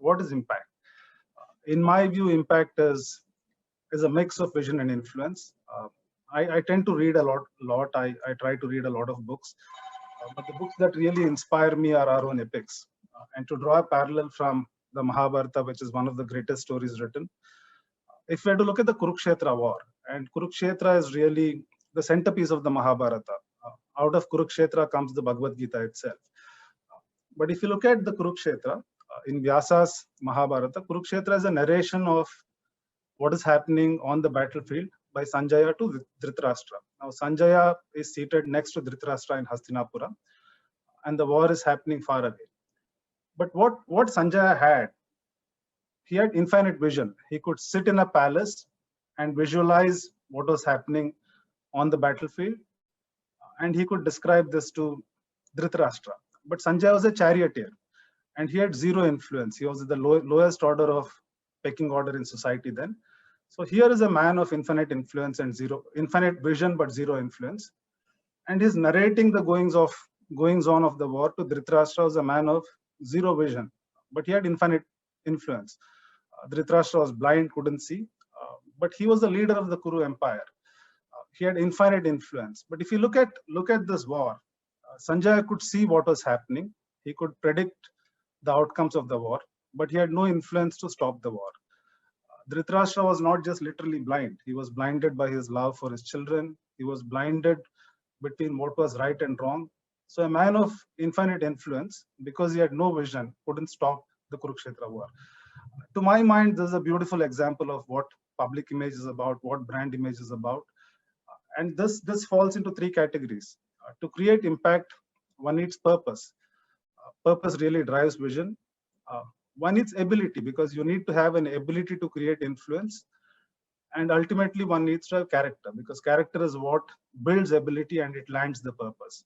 what is impact? In my view, impact is a mix of vision and influence. I tend to read a lot. I try to read a lot of books, but the books that really inspire me are our own epics. And to draw a parallel from the Mahabharata, which is one of the greatest stories written, if we had to look at the Kurukshetra war, and Kurukshetra is really the centerpiece of the Mahabharata. Out of Kurukshetra comes the Bhagavad Gita itself. But if you look at the Kurukshetra, in Vyasa's Mahabharata, Kurukshetra is a narration of what is happening on the battlefield by Sanjaya to Dhritarashtra. Now, Sanjaya is seated next to Dhritarashtra in Hastinapura, and the war is happening far away. But what Sanjaya had, he had infinite vision. He could sit in a palace and visualize what was happening on the battlefield, and he could describe this to Dhritarashtra. But Sanjaya was a charioteer, and he had zero influence. He was the lowest order of pecking order in society then. So here is a man of infinite influence and infinite vision, but zero influence. And he's narrating the goings on of the war to Dhritarashtra, was a man of zero vision, but he had infinite influence. Dhritarashtra was blind, couldn't see, but he was the leader of the Kuru Empire. He had infinite influence. But if you look at this war, Sanjaya could see what was happening. He could predict the outcomes of the war, but he had no influence to stop the war. Dhritarashtra was not just literally blind. He was blinded by his love for his children. He was blinded between what was right and wrong. So a man of infinite influence, because he had no vision, couldn't stop the Kurukshetra war. To my mind, this is a beautiful example of what public image is about, what brand image is about. And this falls into three categories. To create impact, one needs purpose. Purpose really drives vision. One needs ability, because you need to have an ability to create influence. And ultimately, one needs to have character, because character is what builds ability and it lands the purpose.